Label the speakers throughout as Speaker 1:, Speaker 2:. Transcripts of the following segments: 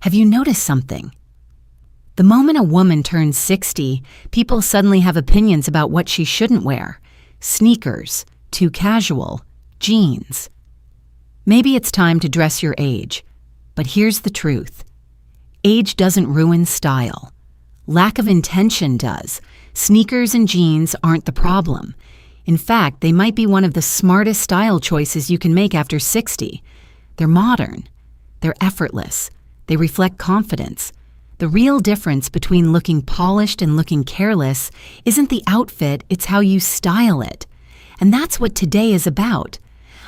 Speaker 1: Have you noticed something? The moment a woman turns 60, people suddenly have opinions about what she shouldn't wear. Sneakers, too casual, jeans. Maybe it's time to dress your age, but here's the truth. Age doesn't ruin style. Lack of intention does. Sneakers and jeans aren't the problem. In fact, they might be one of the smartest style choices you can make after 60. They're modern. They're effortless. They reflect confidence. The real difference between looking polished and looking careless isn't the outfit, it's how you style it. And that's what today is about.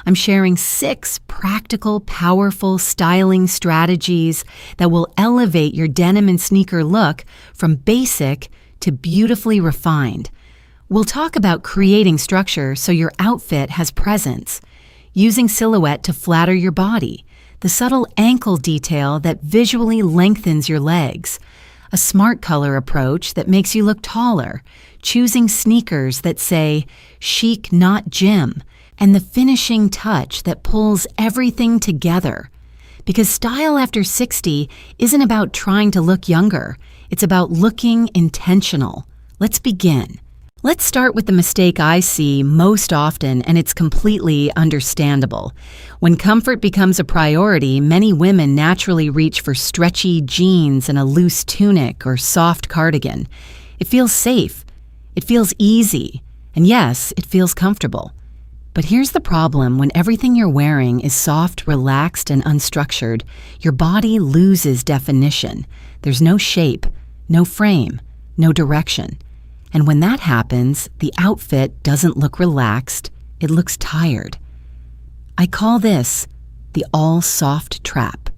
Speaker 1: I'm sharing 6 practical, powerful styling strategies that will elevate your denim and sneaker look from basic to beautifully refined. We'll talk about creating structure so your outfit has presence, using silhouette to flatter your body, the subtle ankle detail that visually lengthens your legs, a smart color approach that makes you look taller, choosing sneakers that say, chic, not gym, and the finishing touch that pulls everything together. Because style after 60 isn't about trying to look younger, it's about looking intentional. Let's begin. Let's start with the mistake I see most often, and it's completely understandable. When comfort becomes a priority, many women naturally reach for stretchy jeans and a loose tunic or soft cardigan. It feels safe. It feels easy. And yes, it feels comfortable. But here's the problem: when everything you're wearing is soft, relaxed, and unstructured, your body loses definition. There's no shape, no frame, no direction. And when that happens, the outfit doesn't look relaxed, it looks tired. I call this the all-soft trap.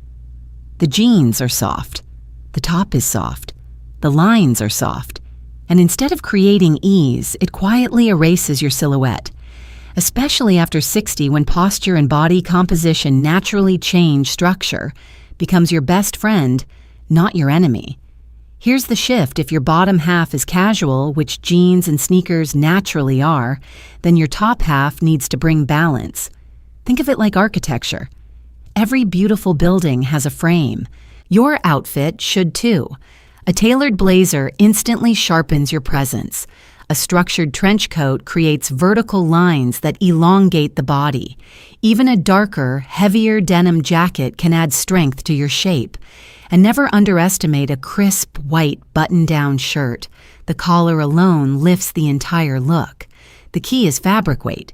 Speaker 1: The jeans are soft, the top is soft, the lines are soft, and instead of creating ease, it quietly erases your silhouette. Especially after 60, when posture and body composition naturally change, structure becomes your best friend, not your enemy. Here's the shift: if your bottom half is casual, which jeans and sneakers naturally are, then your top half needs to bring balance. Think of it like architecture. Every beautiful building has a frame. Your outfit should too. A tailored blazer instantly sharpens your presence. A structured trench coat creates vertical lines that elongate the body. Even a darker, heavier denim jacket can add strength to your shape. And never underestimate a crisp, white button-down shirt. The collar alone lifts the entire look. The key is fabric weight.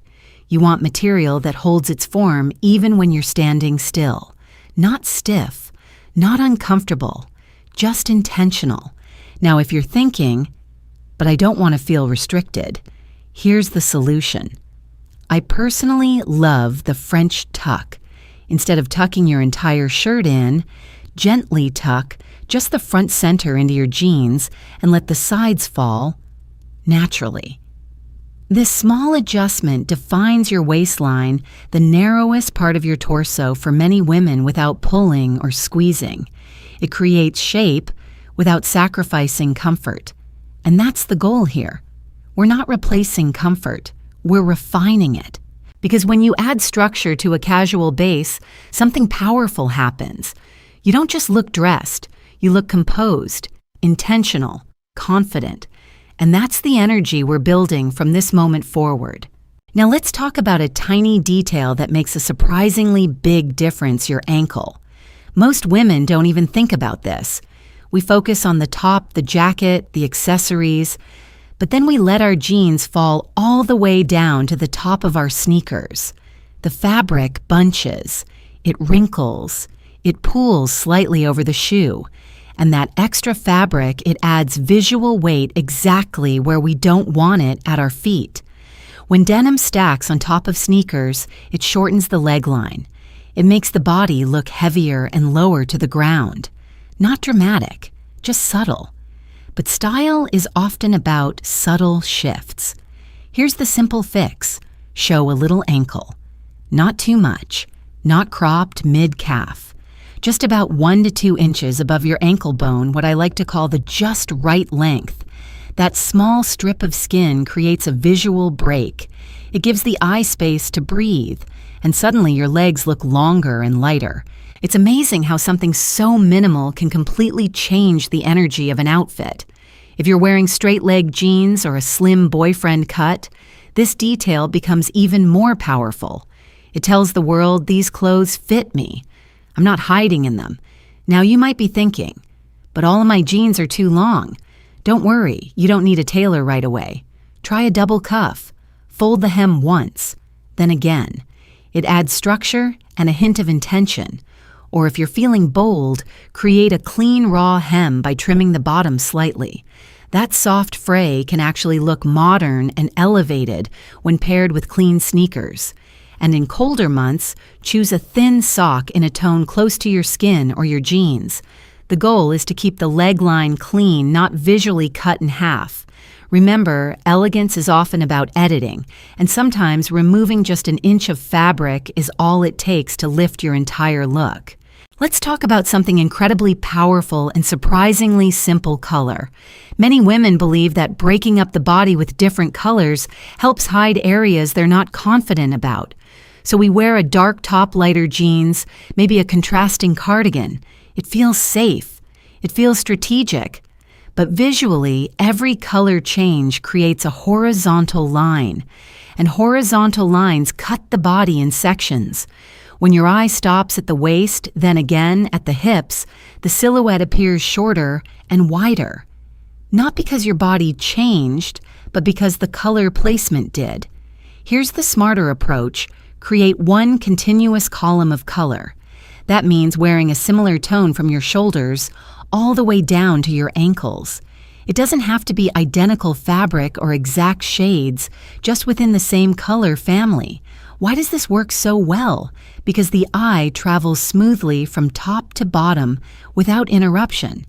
Speaker 1: You want material that holds its form even when you're standing still. Not stiff, not uncomfortable, just intentional. Now, if you're thinking, but I don't want to feel restricted, here's the solution. I personally love the French tuck. Instead of tucking your entire shirt in, gently tuck just the front center into your jeans and let the sides fall naturally. This small adjustment defines your waistline, the narrowest part of your torso for many women, without pulling or squeezing. It creates shape without sacrificing comfort. And that's the goal here. We're not replacing comfort, we're refining it. Because when you add structure to a casual base, something powerful happens. You don't just look dressed, you look composed, intentional, confident. And that's the energy we're building from this moment forward. Now let's talk about a tiny detail that makes a surprisingly big difference: your ankle. Most women don't even think about this. We focus on the top, the jacket, the accessories, but then we let our jeans fall all the way down to the top of our sneakers. The fabric bunches, it wrinkles, it pulls slightly over the shoe, and that extra fabric, it adds visual weight exactly where we don't want it, at our feet. When denim stacks on top of sneakers, it shortens the leg line. It makes the body look heavier and lower to the ground. Not dramatic, just subtle. But style is often about subtle shifts. Here's the simple fix: show a little ankle. Not too much, not cropped mid-calf. Just about 1 to 2 inches above your ankle bone, what I like to call the just right length. That small strip of skin creates a visual break. It gives the eye space to breathe, and suddenly your legs look longer and lighter. It's amazing how something so minimal can completely change the energy of an outfit. If you're wearing straight-leg jeans or a slim boyfriend cut, this detail becomes even more powerful. It tells the world these clothes fit me. I'm not hiding in them. Now you might be thinking, but all of my jeans are too long. Don't worry, you don't need a tailor right away. Try a double cuff. Fold the hem once, then again. It adds structure and a hint of intention. Or if you're feeling bold, create a clean raw hem by trimming the bottom slightly. That soft fray can actually look modern and elevated when paired with clean sneakers. And in colder months, choose a thin sock in a tone close to your skin or your jeans. The goal is to keep the leg line clean, not visually cut in half. Remember, elegance is often about editing, and sometimes removing just an inch of fabric is all it takes to lift your entire look. Let's talk about something incredibly powerful and surprisingly simple: color. Many women believe that breaking up the body with different colors helps hide areas they're not confident about. So we wear a dark top, lighter jeans, maybe a contrasting cardigan. It feels safe. It feels strategic. But visually, every color change creates a horizontal line, and horizontal lines cut the body in sections. When your eye stops at the waist, then again at the hips, the silhouette appears shorter and wider. Not because your body changed, but because the color placement did. Here's the smarter approach: create one continuous column of color. That means wearing a similar tone from your shoulders all the way down to your ankles. It doesn't have to be identical fabric or exact shades, just within the same color family. Why does this work so well? Because the eye travels smoothly from top to bottom without interruption.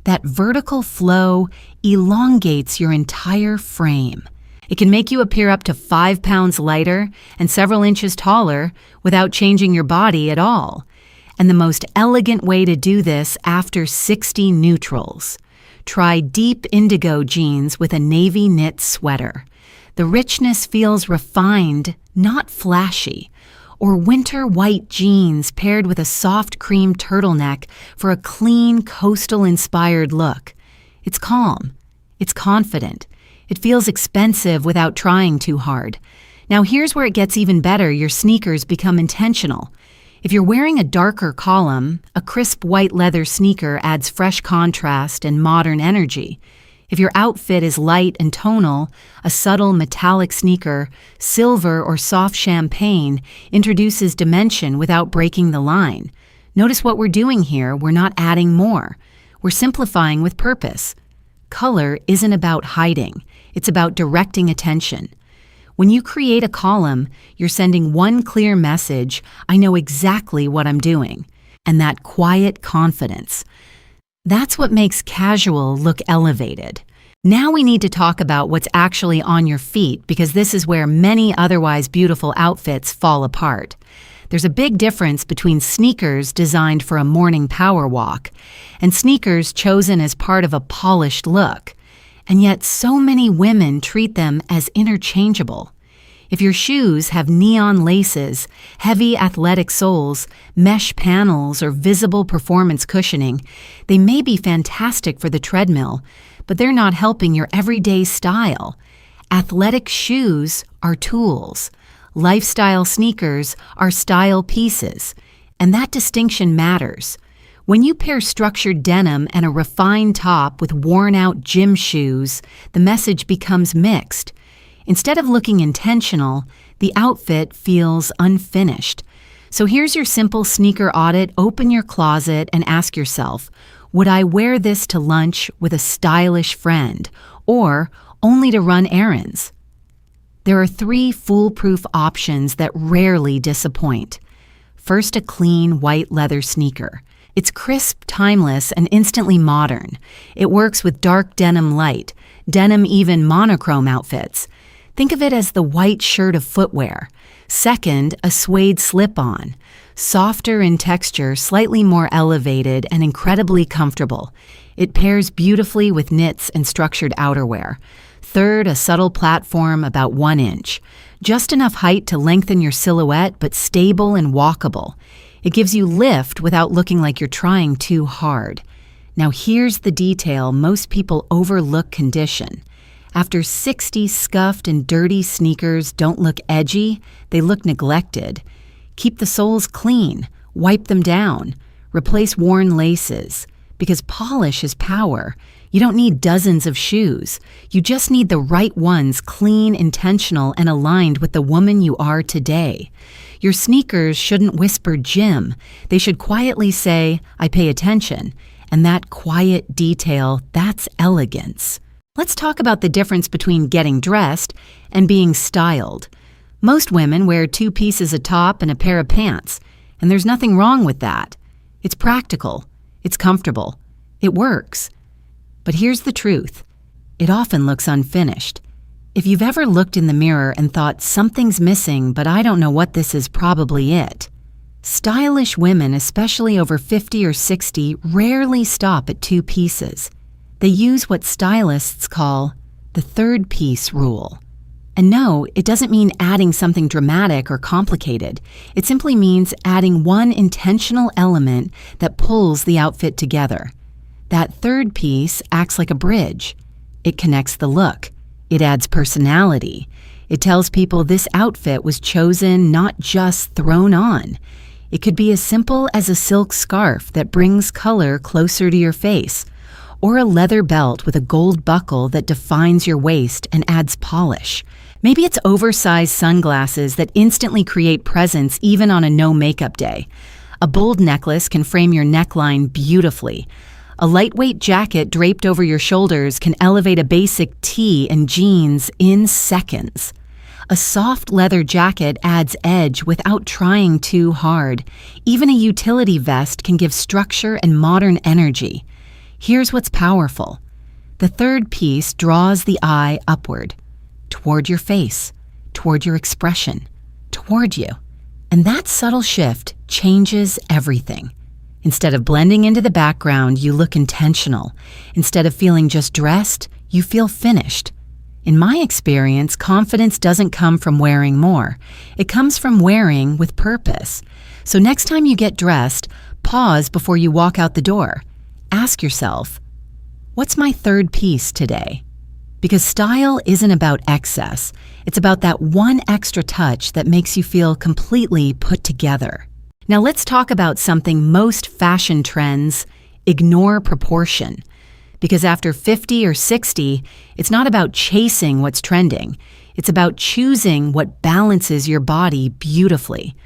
Speaker 1: That vertical flow elongates your entire frame. It can make you appear up to 5 pounds lighter and several inches taller without changing your body at all. And the most elegant way to do this after 60 neutrals. Try deep indigo jeans with a navy knit sweater. The richness feels refined, not flashy. Or winter white jeans paired with a soft cream turtleneck for a clean, coastal-inspired look. It's calm. It's confident. It feels expensive without trying too hard. Now here's where it gets even better: your sneakers become intentional. If you're wearing a darker column, a crisp white leather sneaker adds fresh contrast and modern energy. If your outfit is light and tonal, a subtle metallic sneaker, silver or soft champagne, introduces dimension without breaking the line. Notice what we're doing here: we're not adding more. We're simplifying with purpose. Color isn't about hiding. It's about directing attention. When you create a column, you're sending one clear message: I know exactly what I'm doing. And that quiet confidence. That's what makes casual look elevated. Now we need to talk about what's actually on your feet, because this is where many otherwise beautiful outfits fall apart. There's a big difference between sneakers designed for a morning power walk and sneakers chosen as part of a polished look. And yet so many women treat them as interchangeable. If your shoes have neon laces, heavy athletic soles, mesh panels, or visible performance cushioning, they may be fantastic for the treadmill, but they're not helping your everyday style. Athletic shoes are tools. Lifestyle sneakers are style pieces, and that distinction matters. When you pair structured denim and a refined top with worn-out gym shoes, the message becomes mixed. Instead of looking intentional, the outfit feels unfinished. So here's your simple sneaker audit. Open your closet and ask yourself, would I wear this to lunch with a stylish friend, or only to run errands? There are 3 foolproof options that rarely disappoint. First, a clean white leather sneaker. It's crisp, timeless, and instantly modern. It works with dark denim light, denim even monochrome outfits. Think of it as the white shirt of footwear. Second, a suede slip-on. Softer in texture, slightly more elevated, and incredibly comfortable. It pairs beautifully with knits and structured outerwear. Third, a subtle platform about 1 inch. Just enough height to lengthen your silhouette, but stable and walkable. It gives you lift without looking like you're trying too hard. Now here's the detail most people overlook: condition. After 60, scuffed and dirty sneakers don't look edgy, they look neglected. Keep the soles clean, wipe them down, replace worn laces. Because polish is power. You don't need dozens of shoes. You just need the right ones, clean, intentional, and aligned with the woman you are today. Your sneakers shouldn't whisper gym. They should quietly say, I pay attention. And that quiet detail, that's elegance. Let's talk about the difference between getting dressed and being styled. Most women wear 2 pieces, a top and a pair of pants, and there's nothing wrong with that. It's practical. It's comfortable. It works. But here's the truth. It often looks unfinished. If you've ever looked in the mirror and thought, something's missing, but I don't know what this is, probably it. Stylish women, especially over 50 or 60, rarely stop at 2 pieces. They use what stylists call the 3rd piece rule. And no, it doesn't mean adding something dramatic or complicated. It simply means adding one intentional element that pulls the outfit together. That 3rd piece acts like a bridge. It connects the look. It adds personality. It tells people this outfit was chosen, not just thrown on. It could be as simple as a silk scarf that brings color closer to your face, or a leather belt with a gold buckle that defines your waist and adds polish. Maybe it's oversized sunglasses that instantly create presence even on a no-makeup day. A bold necklace can frame your neckline beautifully. A lightweight jacket draped over your shoulders can elevate a basic tee and jeans in seconds. A soft leather jacket adds edge without trying too hard. Even a utility vest can give structure and modern energy. Here's what's powerful. The 3rd piece draws the eye upward, toward your face, toward your expression, toward you. And that subtle shift changes everything. Instead of blending into the background, you look intentional. Instead of feeling just dressed, you feel finished. In my experience, confidence doesn't come from wearing more. It comes from wearing with purpose. So next time you get dressed, pause before you walk out the door. Ask yourself, what's my 3rd piece today? Because style isn't about excess. It's about that one extra touch that makes you feel completely put together. Now let's talk about something most fashion trends ignore: proportion. Because after 50 or 60, it's not about chasing what's trending. It's about choosing what balances your body beautifully.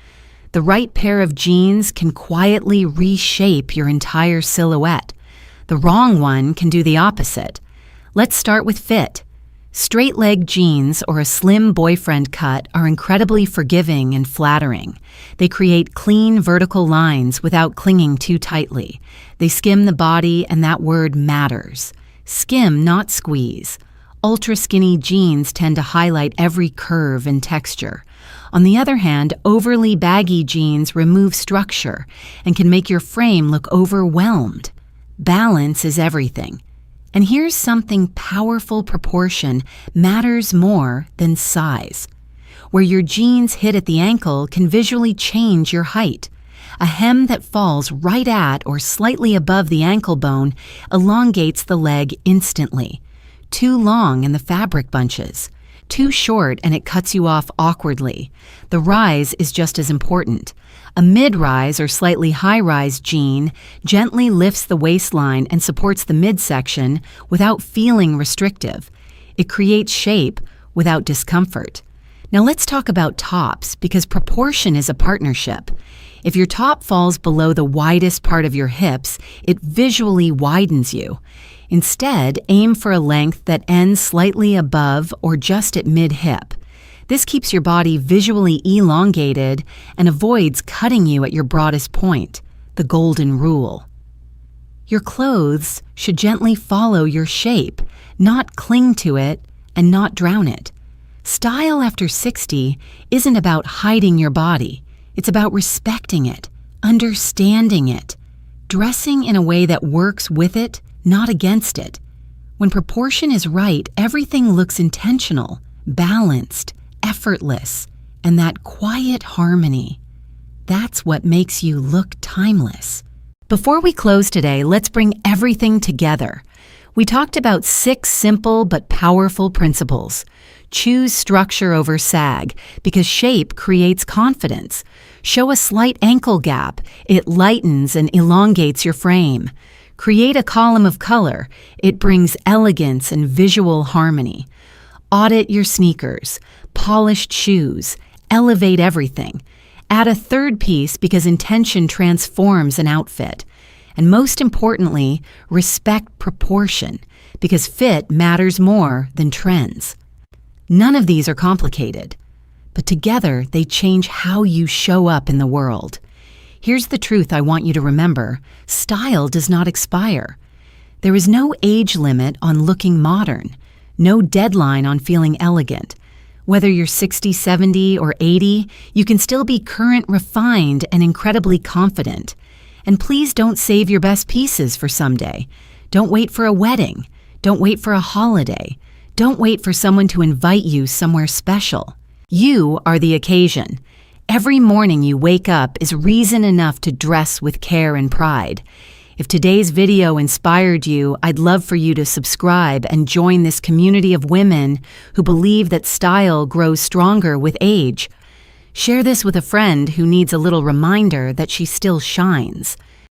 Speaker 1: The right pair of jeans can quietly reshape your entire silhouette. The wrong one can do the opposite. Let's start with fit. Straight-leg jeans or a slim boyfriend cut are incredibly forgiving and flattering. They create clean vertical lines without clinging too tightly. They skim the body, and that word matters. Skim, not squeeze. Ultra-skinny jeans tend to highlight every curve and texture. On the other hand, overly baggy jeans remove structure and can make your frame look overwhelmed. Balance is everything. And here's something powerful: proportion matters more than size. Where your jeans hit at the ankle can visually change your height. A hem that falls right at or slightly above the ankle bone elongates the leg instantly. Too long and the fabric bunches. Too short and it cuts you off awkwardly. The rise is just as important. A mid-rise or slightly high-rise jean gently lifts the waistline and supports the midsection without feeling restrictive. It creates shape without discomfort. Now let's talk about tops, because proportion is a partnership. If your top falls below the widest part of your hips, it visually widens you. Instead, aim for a length that ends slightly above or just at mid-hip. This keeps your body visually elongated and avoids cutting you at your broadest point, the golden rule. Your clothes should gently follow your shape, not cling to it and not drown it. Style after 60 isn't about hiding your body. It's about respecting it, understanding it, dressing in a way that works with it, not against it. When proportion is right, everything looks intentional, balanced, effortless, and that quiet harmony. That's what makes you look timeless. Before we close today, let's bring everything together. We talked about 6 simple but powerful principles. Choose structure over sag because shape creates confidence. Show a slight ankle gap. It lightens and elongates your frame. Create a column of color. It brings elegance and visual harmony. Audit your sneakers. Polished shoes. Elevate everything. Add a third piece because intention transforms an outfit. And most importantly, respect proportion because fit matters more than trends. None of these are complicated, but together they change how you show up in the world. Here's the truth I want you to remember. Style does not expire. There is no age limit on looking modern, no deadline on feeling elegant. Whether you're 60, 70, or 80, you can still be current, refined, and incredibly confident. And please don't save your best pieces for someday. Don't wait for a wedding. Don't wait for a holiday. Don't wait for someone to invite you somewhere special. You are the occasion. Every morning you wake up is reason enough to dress with care and pride. If today's video inspired you, I'd love for you to subscribe and join this community of women who believe that style grows stronger with age. Share this with a friend who needs a little reminder that she still shines.